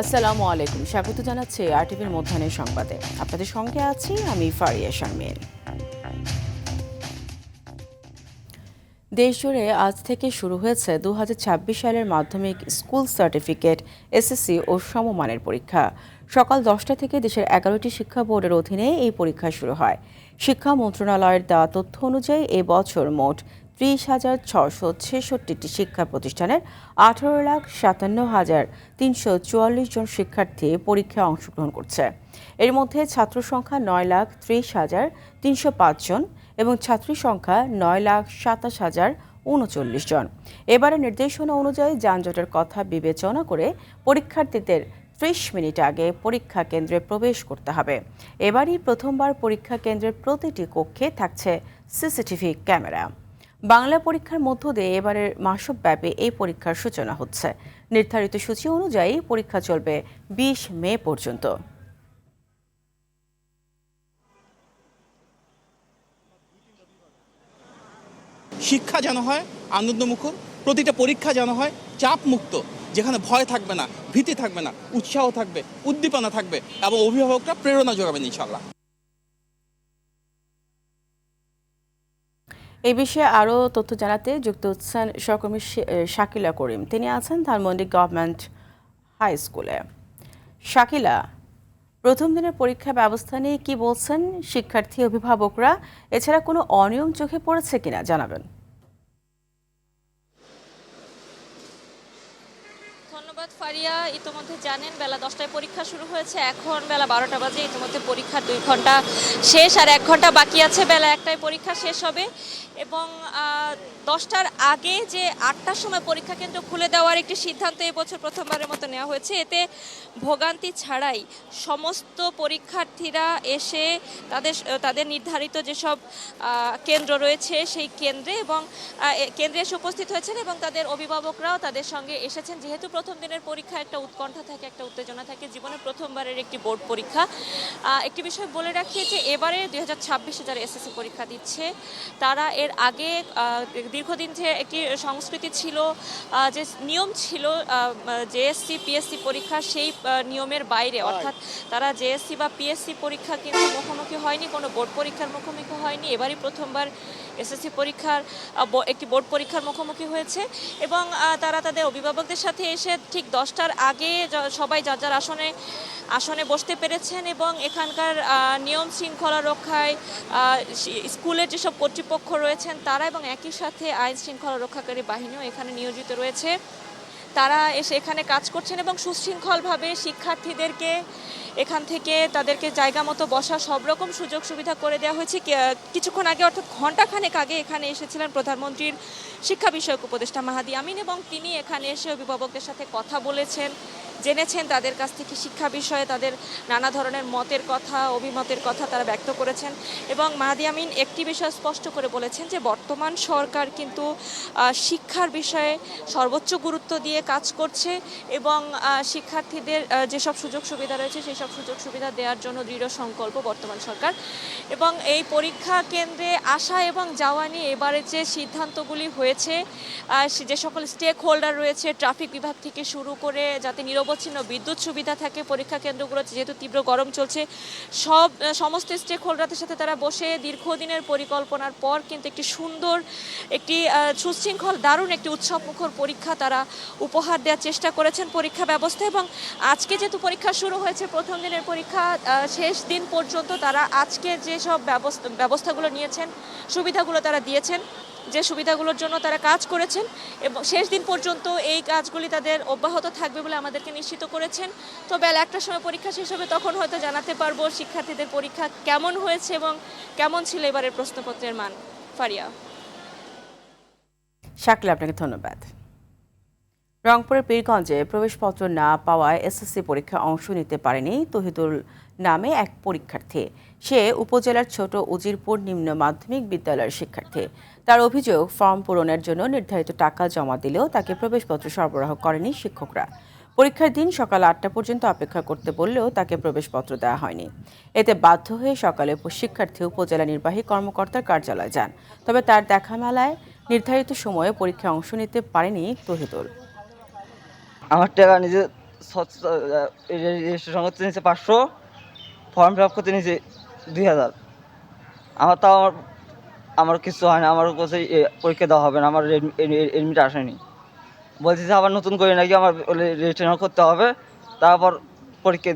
আসসালামু আলাইকুম, স্বাগত জানাচ্ছি আরটিভির মধ্যাহ্নের সংবাদে। আপনাদের সঙ্গে আছি আমি ফারিয়া শারমিন। দেশজুড়ে আজ থেকে শুরু হয়েছে 2026 সালের মাধ্যমিক স্কুল সার্টিফিকেট, এসএসসি ও সমমানের পরীক্ষা। সকাল 10টা থেকে দেশের 11টি শিক্ষা বোর্ডের অধীনে এই পরীক্ষা শুরু হয়। শিক্ষা মন্ত্রণালয়ের দেওয়া তথ্য অনুযায়ী এবছর মোট 30,666টি শিক্ষা প্রতিষ্ঠানের 18,57,344 জন শিক্ষার্থী পরীক্ষায় অংশগ্রহণ করছে। এর মধ্যে ছাত্র সংখ্যা 9,30,305 জন এবং ছাত্রী সংখ্যা 9,27,039 জন। এবারে নির্দেশনা অনুযায়ী যানজটের কথা বিবেচনা করে পরীক্ষার্থীদের 30 মিনিট আগে পরীক্ষা কেন্দ্রে প্রবেশ করতে হবে। এবারই প্রথমবার পরীক্ষা কেন্দ্রের প্রতিটি কক্ষে থাকছে সিসিটিভি ক্যামেরা। বাংলা পরীক্ষার মধ্য দিয়ে এবারের মাসব্যাপী এই পরীক্ষার সূচনা হচ্ছে। নির্ধারিত সূচি অনুযায়ী পরীক্ষা চলবে 20 মে পর্যন্ত। শিক্ষা যেন হয় আনন্দমুখর, প্রতিটা পরীক্ষা যেন হয় চাপ মুক্ত, যেখানে ভয় থাকবে না, ভীতি থাকবে না, উৎসাহ থাকবে, উদ্দীপনা থাকবে এবং অভিভাবকরা প্রেরণা যোগাবেন ইনশাআল্লাহ। এই বিষয়ে আরও তথ্য জানাতে যুক্ত হচ্ছেন সহকর্মী শাকিলা করিম। তিনি আছেন ধানমন্ডি গভর্নমেন্ট হাই স্কুলে। শাকিলা, প্রথম দিনের পরীক্ষা ব্যবস্থা নিয়ে কি বলছেন শিক্ষার্থী অভিভাবকরা? এছাড়া কোনো অনিয়ম চোখে পড়েছে কিনা জানাবেন। ধন্যবাদ ফারিয়া। ইতিমধ্যে জানেন বেলা 10টায় পরীক্ষা শুরু হয়েছে, এখন বেলা 12টা বাজে। ইতিমধ্যে পরীক্ষার 2 ঘন্টা শেষ, আর 1 ঘন্টা বাকি আছে। বেলা 1টায় পরীক্ষা শেষ হবে এবং 10টার আগে যে 8টার সময় পরীক্ষা কেন্দ্র খুলে দেওয়ার একটি সিদ্ধান্ত এবছর প্রথমবারের মতো নেওয়া হয়েছে। এতে ভোগান্তি ছাড়াই সমস্ত পরীক্ষার্থীরা এসে তাদের নির্ধারিত যেসব কেন্দ্র রয়েছে সেই কেন্দ্রে এবং কেন্দ্রে এসে উপস্থিত হয়েছেন এবং তাদের অভিভাবকরাও তাদের সঙ্গে এসেছেন। যেহেতু প্রথম দিনের পরীক্ষা একটা উৎকণ্ঠা থাকে, একটা উত্তেজনা থাকে, জীবনে প্রথমবারের একটি বোর্ড পরীক্ষা। একটি বিষয় বলে রাখি যে এবারে 2026-এ যারা এসএসসি পরীক্ষা দিচ্ছে তারা এর আগে দীর্ঘদিন যে একটি সংস্কৃতি ছিল, যে নিয়ম ছিল জেএসসি পিএসসি পরীক্ষা, সেই নিয়মের বাইরে, অর্থাৎ তারা জেএসসি বা পিএসসি পরীক্ষা কিন্তু মুখোমুখি হয়নি, কোনো বোর্ড পরীক্ষার মুখোমুখি হয়নি। এবারই প্রথমবার এসএসসি পরীক্ষার একটি বোর্ড পরীক্ষার মুখোমুখি হয়েছে এবং তারা তাদের অভিভাবকদের সাথে এসে ঠিক 10টার আগে সবাই যার যার আসনে বসতে পেরেছেন এবং এখানকার নিয়ম শৃঙ্খলা রক্ষায় স্কুলের যেসব কর্তৃপক্ষ রয়েছেন তারা এবং একই সাথে আইন শৃঙ্খলা রক্ষাকারী বাহিনীও এখানে নিয়োজিত রয়েছে। তারা এসে এখানে কাজ করছেন এবং সুশৃঙ্খলভাবে শিক্ষার্থীদেরকে এখান থেকে তাদেরকে জায়গা মতো বসা সব রকম সুযোগ সুবিধা করে দেওয়া হয়েছে। কিছুক্ষণ আগে অর্থাৎ ঘণ্টাখানেক আগে এখানে এসেছিলেন প্রধানমন্ত্রীর শিক্ষা বিষয়ক উপদেষ্টা মাহাদি আমিন এবং তিনি এখানে এসে অভিভাবকদের সাথে কথা বলেছেন, জেনেছেন তাদের কাছ থেকে শিক্ষা বিষয়ে তাদের নানা ধরনের মতের কথা, অভিমতের কথা তারা ব্যক্ত করেছেন এবং মাহাদি আমিন একটি বিষয় স্পষ্ট করে বলেছেন যে বর্তমান সরকার কিন্তু শিক্ষার বিষয়ে সর্বোচ্চ গুরুত্ব দিয়ে কাজ করছে এবং শিক্ষার্থীদের যেসব সুযোগ সুবিধা রয়েছে সেই সব সুযোগ সুবিধা দেওয়ার জন্য দৃঢ় সংকল্প বর্তমান সরকার। এবং এই পরীক্ষা কেন্দ্রে আসা এবং যাওয়া নিয়ে এবারে যে সিদ্ধান্তগুলি হয়েছে, যে সকল স্টেক হোল্ডার রয়েছে, ট্রাফিক বিভাগ থেকে শুরু করে যাতে নিরবচ্ছিন্ন বিদ্যুৎ সুবিধা থাকে পরীক্ষা কেন্দ্রগুলো, যেহেতু তীব্র গরম চলছে, সমস্ত স্টেক হোল্ডারদের সাথে তারা বসে দীর্ঘদিনের পরিকল্পনার পর কিন্তু একটি সুন্দর, একটি সুশৃঙ্খল, দারুণ একটি উৎসবমুখর পরীক্ষা তারা উপহার দেওয়ার চেষ্টা করেছেন পরীক্ষা ব্যবস্থা। এবং আজকে যেহেতু পরীক্ষা শুরু হয়েছে, প্রথম দিনের পরীক্ষা শেষ দিন পর্যন্ত তারা আজকে যেসব ব্যবস্থাগুলো নিয়েছেন, সুবিধাগুলো তারা দিয়েছেন, যে সুবিধাগুলোর জন্য তারা কাজ করেছেন এবং শেষ দিন পর্যন্ত এই কাজগুলি তাদের অব্যাহত থাকবে বলে আমাদেরকে নিশ্চিত করেছেন। তো বেলা 1টার সময় পরীক্ষা শেষ হবে, তখন হয়তো জানাতে পারবো শিক্ষার্থীদের পরীক্ষা কেমন হয়েছে এবং কেমন ছিল এবারের প্রশ্নপত্রের মান। ফারিয়া। শাকিলা, আপনাকে ধন্যবাদ। রংপুরের পীরগঞ্জে প্রবেশপত্র না পাওয়ায় এসএসসি পরীক্ষায় অংশ নিতে পারেনি তহিদুল নামে এক পরীক্ষার্থী। সে উপজেলার ছোট উজিরপুর নিম্ন মাধ্যমিক বিদ্যালয়ের শিক্ষার্থী। তার অভিযোগ, ফর্ম পূরণের জন্য নির্ধারিত টাকা জমা দিলেও তাকে প্রবেশপত্র সরবরাহ করেনি শিক্ষকরা। পরীক্ষার দিন সকাল 8টা পর্যন্ত অপেক্ষা করতে বললেও তাকে প্রবেশপত্র দেওয়া হয়নি। এতে বাধ্য হয়ে সকালে শিক্ষার্থী উপজেলা নির্বাহী কর্মকর্তার কার্যালয়ে যান। তবে তার দেখা মেলায় নির্ধারিত সময়ে পরীক্ষায় অংশ নিতে পারেনি তহিদুল। আমার টাকা নিজে রেজিস্ট্রেশন করতে নিয়েছে 500, ফর্ম ফিল আপ করতে নিয়েছে 2000। আমার তাও আমার কিছু হয় না, আমার কাছে পরীক্ষা দেওয়া হবে না, আমার এডমিট আসেনি। বলছি যে আবার নতুন করে নাকি আমার রেজিস্ট্রেশন করতে হবে, তারপর পরীক্ষা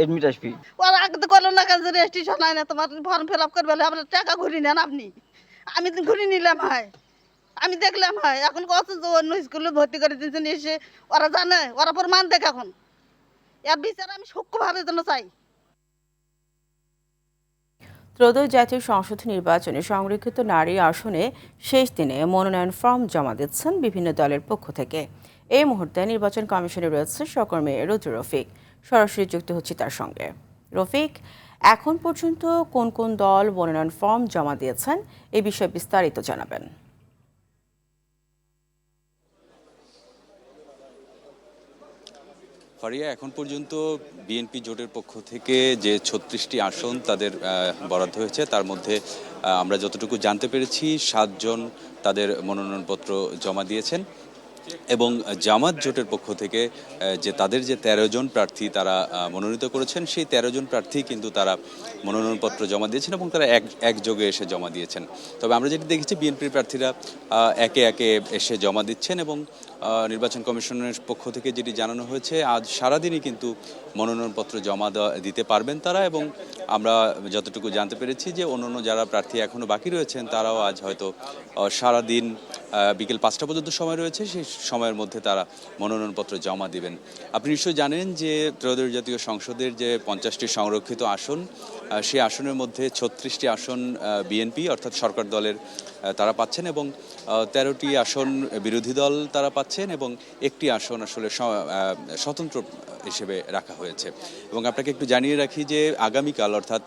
এডমিট আসবি। ওরা আগে তো করলো না, কাজে রেজিস্ট্রেশন হয় না, তোমার ফর্ম ফিল আপ করবে হলে আপনার টাকা ঘুরি নেন আপনি। আমি তো ঘুরি নিলাম হয়, আমি দেখলাম হয়। এখন কত যে অন্য স্কুলে ভর্তি করে দিয়েছেন এসে, ওরা জানে, ওরা প্রমাণ দেখ এখন। এর বিচার আমি সূক্ষ্মভাবে জন্য চাই। ত্রয়োদশ জাতীয় সংসদ নির্বাচনে সংরক্ষিত নারী আসনে শেষ দিনে মনোনয়ন ফর্ম জমা দিচ্ছেন বিভিন্ন দলের পক্ষ থেকে। এই মুহূর্তে নির্বাচন কমিশনে রয়েছে সহকর্মী রুজু রফিক। সরাসরি যুক্ত হচ্ছে তার সঙ্গে। রফিক, এখন পর্যন্ত কোন কোন দল মনোনয়ন ফর্ম জমা দিয়েছেন, এই বিষয়ে বিস্তারিত জানাবেন। ফারিয়া, এখন পর্যন্ত বিএনপি জোটের পক্ষ থেকে যে 36টি আসন তাদের বরাদ্দ হয়েছে, তার মধ্যে আমরা যতটুকু জানতে পেরেছি 7 জন তাদের মনোনয়নপত্র জমা দিয়েছেন এবং জামাত জোটের পক্ষ থেকে যে তাদের যে 13 জন প্রার্থী তারা মনোনীত করেছেন, সেই 13 জন প্রার্থী কিন্তু তারা মনোনয়নপত্র জমা দিয়েছেন এবং তারা একযোগে এসে জমা দিয়েছেন। তবে আমরা যেটি দেখেছি বিএনপির প্রার্থীরা একে একে এসে জমা দিচ্ছেন এবং নির্বাচন কমিশনের পক্ষ থেকে যেটি জানানো হয়েছে, আজ সারাদিনই কিন্তু মনোনয়নপত্র জমা দিতে পারবেন তারা। এবং আমরা যতটুকু জানতে পেরেছি যে অন্যান্য যারা প্রার্থী এখনও বাকি রয়েছেন তারাও আজ হয়তো সারাদিন বিকেল 5টা পর্যন্ত সময় রয়েছে, সেই সময়ের মধ্যে তারা মনোনয়নপত্র জমা দিবেন। আপনি নিশ্চয়ই জানেন যে ত্রয়োদশ জাতীয় সংসদের যে 50টি সংরক্ষিত আসন, সেই আসনের মধ্যে 36টি আসন বিএনপি অর্থাৎ সরকার দলের তারা পাচ্ছেন এবং 13টি আসন বিরোধী দল তারা পাচ্ছেন এবং একটি আসন আসলে স্বতন্ত্র হিসেবে রাখা হয়েছে। এবং আপনাকে একটু জানিয়ে রাখি যে আগামীকাল অর্থাৎ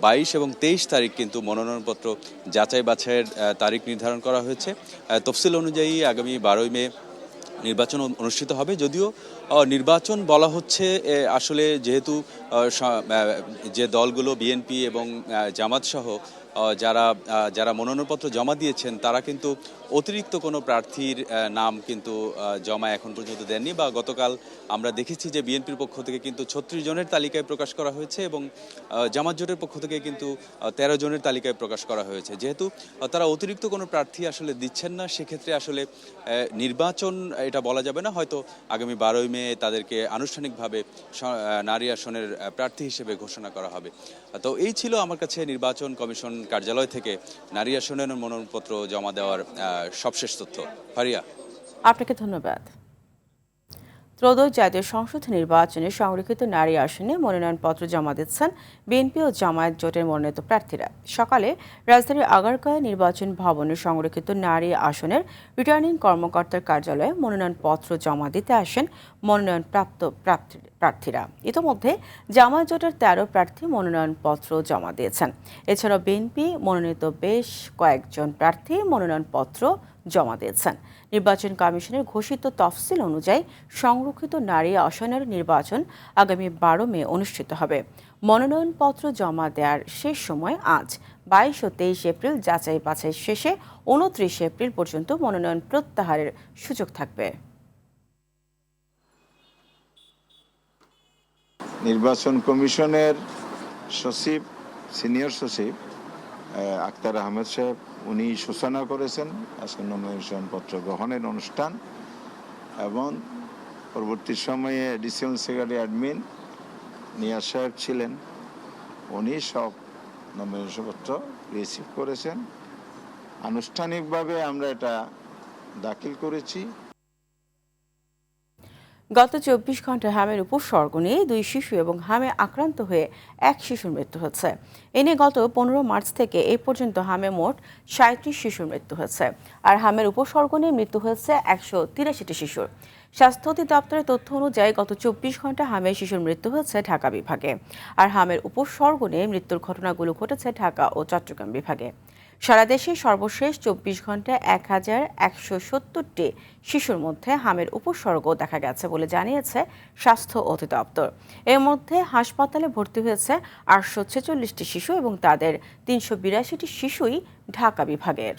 22 এবং 23 তারিখ কিন্তু মনোনয়নপত্র যাচাই বাছাইয়ের তারিখ নির্ধারণ করা হয়েছে। তফসিল অনুযায়ী আগামী 12 মে নির্বাচন অনুষ্ঠিত হবে। যদিও নির্বাচন বলা হচ্ছে আসলে যেহেতু যে দলগুলো বিএনপি এবং জামাত সহ যারা যারা মনোনয়নপত্র জমা দিয়েছেন তারা কিন্তু অতিরিক্ত কোনো প্রার্থীর নাম কিন্তু জমা এখন পর্যন্ত দেননি, বা গতকাল আমরা দেখেছি যে বিএনপির পক্ষ থেকে কিন্তু 36 জনের তালিকায় প্রকাশ করা হয়েছে এবং জামাত জোটের পক্ষ থেকে কিন্তু 13 জনের তালিকায় প্রকাশ করা হয়েছে। যেহেতু তারা অতিরিক্ত কোনো প্রার্থী আসলে দিচ্ছেন না, সেক্ষেত্রে আসলে নির্বাচন এটা বলা যাবে না, হয়তো আগামী 12 মে তাদেরকে আনুষ্ঠানিকভাবে নারী আসনের প্রার্থী হিসেবে ঘোষণা করা হবে। তো এই ছিল আমার কাছে নির্বাচন কমিশন কার্যালয় থেকে নারী আসনের মনোনয়নপত্র জমা দেওয়ার সবশেষ তথ্য। ফারিয়া, আপনাকে ধন্যবাদ। ত্রয়োদশ জাতীয় সংসদ নির্বাচনে সংরক্ষিত নারী আসনে মনোনয়নপত্র জমা দিচ্ছেন বিএনপি ও জামায়াত জোটের মনোনীত প্রার্থীরা। সকালে রাজধানীর আগারগাঁও নির্বাচন ভবনে সংরক্ষিত নারী আসনের রিটার্নিং কর্মকর্তার কার্যালয়ে মনোনয়নপত্র জমা দিতে আসেন মনোনয়নপ্রাপ্ত প্রার্থীরা। ইতোমধ্যে জামায়াত জোটের 13 প্রার্থী মনোনয়নপত্র জমা দিয়েছেন। এছাড়াও বিএনপি মনোনীত বেশ কয়েকজন প্রার্থী মনোনয়নপত্র জমা দিয়েছেন। নির্বাচন কমিশনের ঘোষিত তফসিল অনুযায়ী সংরক্ষিত নারী আসনের নির্বাচন আগামী 12 মে অনুষ্ঠিত হবে। মনোনয়নপত্র জমা দেওয়ার শেষ সময় আজ 22 ও 23 এপ্রিল। যাচাই বাছাই শেষে 29 এপ্রিল পর্যন্ত মনোনয়ন প্রত্যাহারের সুযোগ থাকবে। নির্বাচন কমিশনের সচিব, সিনিয়র সচিব আক্তার আহমেদ সাহেব, উনি সূচনা করেছেন আজকে নমিনেশনপত্র গ্রহণের অনুষ্ঠান, এবং পরবর্তী সময়ে এডিশনাল সেক্রেটারি অ্যাডমিন নিয়াজ সাহেব ছিলেন, উনি সব নমিনেশনপত্র রিসিভ করেছেন। আনুষ্ঠানিকভাবে আমরা এটা দাখিল করেছি। গত 24 ঘন্টায় হামের উপসর্গ নিয়ে 2 শিশু এবং হামে আক্রান্ত হয়ে 1 শিশুর মৃত্যু হয়েছে। এ নিয়ে গত 15 মার্চ থেকে এই পর্যন্ত হামে মোট 37 শিশুর মৃত্যু হয়েছে, আর হামের উপসর্গ নিয়ে মৃত্যু হয়েছে 183টি শিশুর। স্বাস্থ্য অধিদপ্তরের তথ্য অনুযায়ী গত 24 ঘন্টায় হামের শিশুর মৃত্যু হয়েছে ঢাকা বিভাগে, আর হামের উপসর্গ নিয়ে মৃত্যুর ঘটনাগুলো ঘটেছে ঢাকা ও চট্টগ্রাম বিভাগে। সারা দেশে সর্বশেষ 24 ঘন্টায় 1170টি শিশুর মধ্যে হামের উপসর্গ দেখা গেছে বলে জানিয়েছে স্বাস্থ্য অধিদপ্তর। এর মধ্যে হাসপাতালে ভর্তি হয়েছে 846টি শিশু এবং তাদের 382টি শিশুই ঢাকা বিভাগের।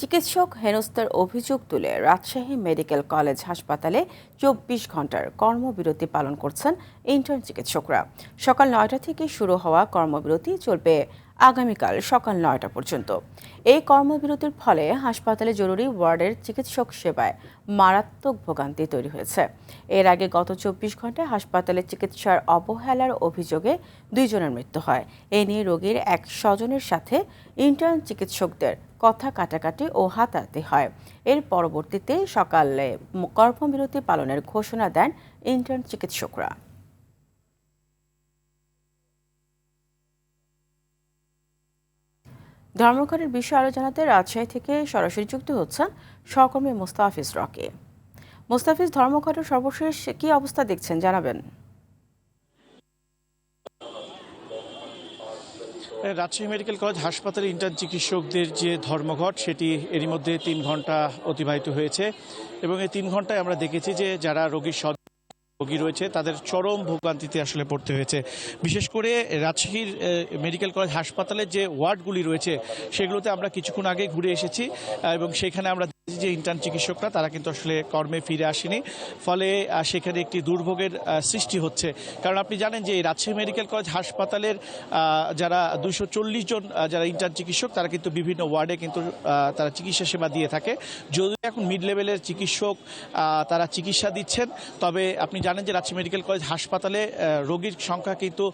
চিকিৎসক হেনস্থার অভিযোগ তুলে রাজশাহী মেডিকেল কলেজ হাসপাতালে ২৪ ঘন্টার কর্মবিরতি পালন করছেন ইন্টার্ন চিকিৎসকরা। সকাল ৯টা থেকে শুরু হওয়া কর্মবিরতি চলবে আগামীকাল সকাল ৯টা পর্যন্ত। এই কর্মবিরতির ফলে হাসপাতালে জরুরি ওয়ার্ডের চিকিৎসক সেবায় মারাত্মক ভোগান্তি তৈরি হয়েছে। এর আগে গত ২৪ ঘন্টায় হাসপাতালে চিকিৎসার অবহেলার অভিযোগে ২ জনের মৃত্যু হয়। এ নিয়ে রোগীর এক স্বজনের সাথে ইন্টার্ন চিকিৎসকদের কথা কাটাকাটি ও হাতাহাতি হয়। এর পরবর্তীতে সকালে কর্মবিরতি পালনের ঘোষণা দেন ইন্টার্ন চিকিৎসকরা। ধর্মঘটের বিষয়ে আরও জানাতে রাজশাহী থেকে সরাসরি যুক্ত হচ্ছেন সহকর্মী মোস্তাফিজ রকি। মোস্তাফিজ, ধর্মঘটের সর্বশেষ কি অবস্থা দেখছেন জানাবেন? রাজশাহী মেডিকেল কলেজ হাসপাতালে ইন্টার্ন চিকিৎসকদের যে ধর্মঘট সেটি এরই মধ্যে ৩ ঘন্টা অতিবাহিত হয়েছে এবং এই ৩ ঘন্টায় আমরা দেখেছি যে যারা রোগী রয়েছে তাদের চরম ভোগান্তিতে আসলে পড়তে হয়েছে। বিশেষ করে রাজশাহীর মেডিকেল কলেজ হাসপাতালের যে ওয়ার্ডগুলি রয়েছে সেগুলোতে আমরা কিছুক্ষণ আগে ঘুরে এসেছি এবং সেখানে আমরা যে ইন্টার্ন চিকিৎসকরা তারা কিন্তু আসলে কর্মে ফিরে আসেনি, ফলে সেখানে একটি দুর্ভোগের সৃষ্টি হচ্ছে। কারণ আপনি জানেন যে রাজশাহী মেডিকেল কলেজ হাসপাতালের যারা 240 জন যারা ইন্টার্ন চিকিৎসক তারা কিন্তু বিভিন্ন ওয়ার্ডে কিন্তু তারা চিকিৎসা সেবা দিয়ে থাকে। যদিও এখন মিড লেভেলের চিকিৎসক তারা চিকিৎসা দিচ্ছেন, তবে আপনি জানেন যে রাজশাহী মেডিকেল কলেজ হাসপাতালে রোগীর সংখ্যা কিন্তু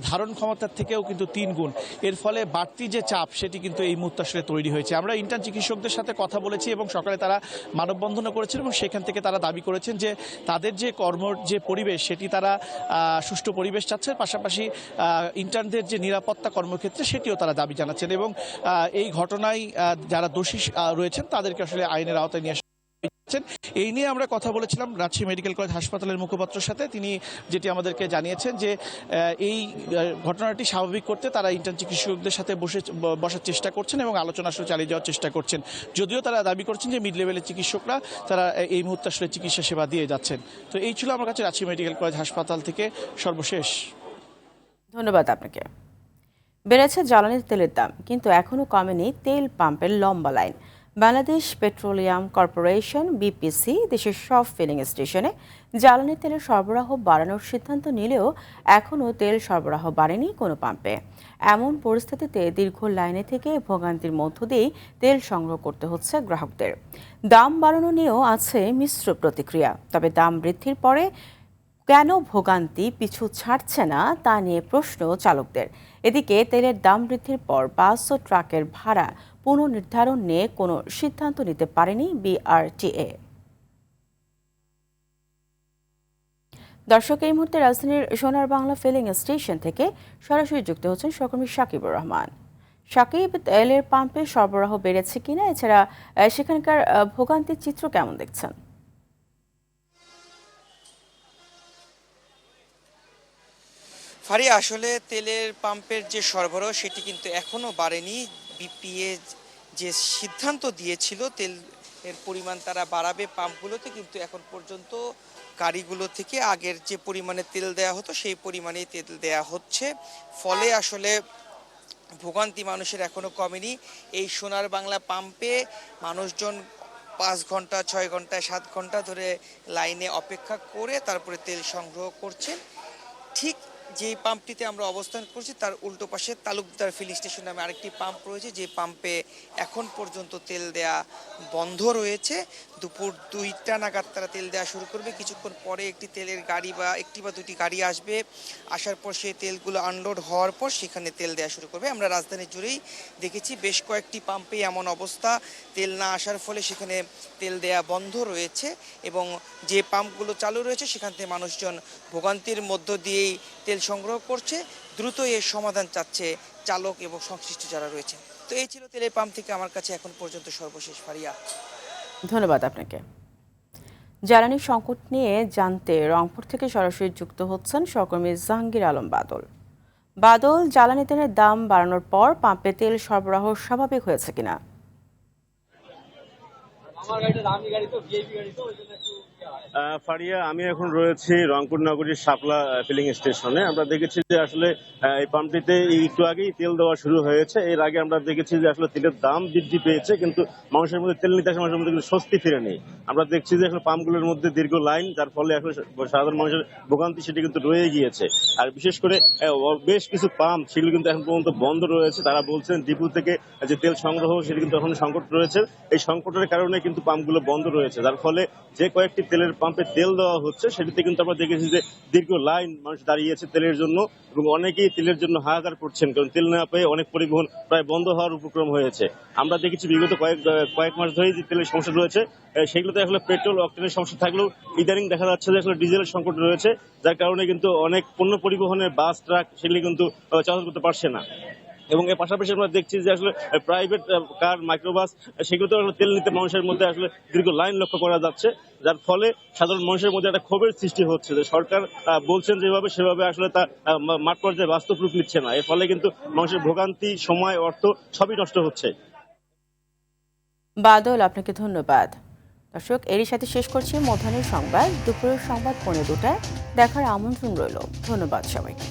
ধারণ ক্ষমতার থেকেও কিন্তু 3 গুণ। এর ফলে বাড়তি যে চাপ সেটি কিন্তু এই মুহূর্তে আসলে তৈরি হয়েছে। আমরা ইন্টার্ন চিকিৎসকদের সাথে কথা বলেছি এবং সকালে তারা মানববন্ধনও করেছেন এবং সেখান থেকে তারা দাবি করেছেন যে তাদের যে কর্মর যে পরিবেশ সেটি তারা সুষ্ঠু পরিবেশ চাচ্ছেন, পাশাপাশি ইন্টার্নদের যে নিরাপত্তা কর্মক্ষেত্রে সেটিও তারা দাবি জানাচ্ছেন এবং এই ঘটনায় যারা দোষী রয়েছেন তাদেরকে আসলে আইনের আওতায় নিয়ে এই নিয়ে আমরা কথা বলেছিলাম রাজশাহী মেডিকেল কলেজ হাসপাতালের মুখপাত্রের সাথে। তিনি যেটি আমাদেরকে জানিয়েছেন যে এই ঘটনাটি স্বাভাবিক করতে তারা ইন্টার্ন চিকিৎসকদের সাথে বসার চেষ্টা করছেন এবং আলোচনা আসলে চালিয়ে যাওয়ার চেষ্টা করছেন। যদিও তারা দাবি করছেন যে মিড লেভেলের চিকিৎসকরা তারা এই মুহূর্তে আসলে চিকিৎসা সেবা দিয়ে যাচ্ছেন। তো এই ছিল আমার কাছে রাজশাহী মেডিকেল কলেজ হাসপাতাল থেকে সর্বশেষ। ধন্যবাদ আপনাকে। বেড়েছে জ্বালানি তেলের দাম, কিন্তু এখনও কমেনি তেল পাম্পের লম্বা line. Bangladesh petroleum corporation BPC দেশের সব ফিলিং স্টেশনে জ্বালানি তেলের সরবরাহ বাড়ানোর সিদ্ধান্ত নিলেও এখনও তেল সরবরাহ বাড়েনি কোনো পাম্পে। এমন পরিস্থিতিতে দীর্ঘ লাইনে থেকে ভোগান্তির মধ্য দিয়েই তেল সংগ্রহ করতে হচ্ছে গ্রাহকদের। দাম বাড়ানো নিয়েও আছে মিশ্র প্রতিক্রিয়া। তবে দাম বৃদ্ধির পরে কেন ভোগান্তি পিছু ছাড়ছে না তা নিয়ে প্রশ্ন চালকদের। এদিকে তেলের দাম বৃদ্ধির পর বাস ও ট্রাকের ভাড়া পুনর্নির্ধারণ নিয়ে কোনো সিদ্ধান্ত নিতে পারেনি বিআরটিএ। দর্শক, এই মুহূর্তে রাজধানীর সোনার বাংলা ফিলিং স্টেশন থেকে সরাসরি যুক্ত হচ্ছেন সহকর্মী সাকিবুর রহমান। সাকিব, তেলের পাম্পে সরবরাহ বেড়েছে কিনা, এছাড়া সেখানকার ভোগান্তির চিত্র কেমন দেখছেন? ফারিয়া, আসলে তেলের পাম্পের যে সরবরাহ সেটি কিন্তু এখনো বাড়েনি। বিপিএ যে সিদ্ধান্ত দিয়েছিল তেলের পরিমাণ তারা বাড়াবে পাম্পগুলোতে, কিন্তু এখন পর্যন্ত গাড়িগুলো থেকে আগের যে পরিমাণে তেল দেয়া হতো সেই পরিমাণেই তেল দেয়া হচ্ছে। ফলে আসলে ভোগান্তি মানুষের এখনো কমেনি। এই সোনার বাংলা পাম্পে মানুষজন 5 ঘন্টা 6 ঘন্টা 7 ঘন্টা ধরে লাইনে অপেক্ষা করে তারপরে তেল সংগ্রহ করছেন। ঠিক যে পাম্পটিতে আমরা অবস্থান করছি তার উল্টো পাশে তালুকদার ফিলিং স্টেশন নামে আরেকটি পাম্প রয়েছে, যে পাম্পে এখন পর্যন্ত তেল দেয়া বন্ধ রয়েছে। দুপুর 2টা নাগাদ তারা তেল দেওয়া শুরু করবে। কিছুক্ষণ পরে একটি তেলের গাড়ি বা একটি বা দুটি গাড়ি আসবে, আসার পর সেই তেলগুলো আনলোড হওয়ার পর সেখানে তেল দেওয়া শুরু করবে। আমরা রাজধানী জুড়েই দেখেছি বেশ কয়েকটি পাম্পে এমন অবস্থা, তেল না আসার ফলে সেখানে তেল দেয়া বন্ধ রয়েছে এবং যে পাম্পগুলো চালু রয়েছে সেখান থেকে মানুষজন ভোগান্তির মধ্য দিয়েই তেল সংগ্রহ করছে। দ্রুত এর সমাধান চাচ্ছে চালক এবং সংশ্লিষ্ট যারা রয়েছে। তো এই ছিল তেলের পাম্প থেকে আমার কাছে এখন পর্যন্ত সর্বশেষ। ফারিয়া, ধন্যবাদ আপনাকে। জ্বালানি সংকট নিয়ে জানতে রংপুর থেকে সরাসরি যুক্ত হচ্ছেন সহকর্মী জাহাঙ্গীর আলম বাদল। বাদল, জ্বালানি তেলের দাম বাড়ানোর পর পাম্পে তেল সরবরাহ স্বাভাবিক হয়েছে কিনা? ফারিয়া, আমি এখন রয়েছি রংপুর নগরীর শাপলা ফিলিং স্টেশনে। আমরা দেখেছি যে আসলে এই পাম্পটিতে একটু আগেই তেল দেওয়া শুরু হয়েছে। এর আগে আমরা দেখেছি যে আসলে তেলের দাম বৃদ্ধি পেয়েছে, কিন্তু মানুষের মধ্যে তেল নিতে আসে মানুষের মধ্যে কিন্তু স্বস্তি ফিরে নেই। আমরা দেখছি যে আসলে পাম্পগুলোর মধ্যে দীর্ঘ লাইন, যার ফলে এখন সাধারণ মানুষের ভোগান্তি সেটি কিন্তু রয়ে গিয়েছে। আর বিশেষ করে বেশ কিছু পাম্প সেগুলো কিন্তু এখন পর্যন্ত বন্ধ রয়েছে। তারা বলছেন ডিপো থেকে যে তেল সংগ্রহ সেটি কিন্তু এখন সংকট রয়েছে। এই সংকটের কারণে কিন্তু পাম্পগুলো বন্ধ রয়েছে, যার ফলে যে কয়েকটি তেলের পাম্পে তেল দেওয়া হচ্ছে সেটিতে কিন্তু আমরা দেখেছি যে দীর্ঘ লাইন মানুষ দাঁড়িয়েছে তেলের জন্য, এবং অনেকেই তেলের জন্য হাহাকার করছেন, কারণ তেল না পেয়ে অনেক পরিবহন প্রায় বন্ধ হওয়ার উপক্রম হয়েছে। আমরা দেখেছি বিগত কয়েক মাস ধরেই যে তেলের সমস্যা রয়েছে, সেগুলোতে আসলে পেট্রোল অক্টেনের সমস্যা থাকলেও ইদানিং দেখা যাচ্ছে যে আসলে ডিজেলের সংকট রয়েছে, যার কারণে কিন্তু অনেক পণ্য পরিবহনের বাস ট্রাক সেগুলি কিন্তু চলাচল করতে পারছে না। এবং এর পাশাপাশি আমরা দেখছি যে আসলে প্রাইভেট কার, মাইক্রোবাস সেগুলোতে তেল নিতে মানুষের মধ্যে আসলে দীর্ঘ লাইন লক্ষ্য করা যাচ্ছে, যার ফলে সাধারণ মানুষের মধ্যে একটা ক্ষোভের সৃষ্টি হচ্ছে যে সরকার বলছেন যেভাবে সেভাবে আসলে তা মাঠ পর্যায়ে বাস্তব রূপ নিচ্ছে না। এর ফলে কিন্তু মানুষের ভোগান্তি, সময়, অর্থ সবই নষ্ট হচ্ছে। বাদল, আপনাকে ধন্যবাদ। দর্শক, এরই সাথে শেষ করছি মধ্যাহ্নের সংবাদ। দুপুরের সংবাদ 2:15 দেখার আমন্ত্রণ রইল। ধন্যবাদ সবাইকে।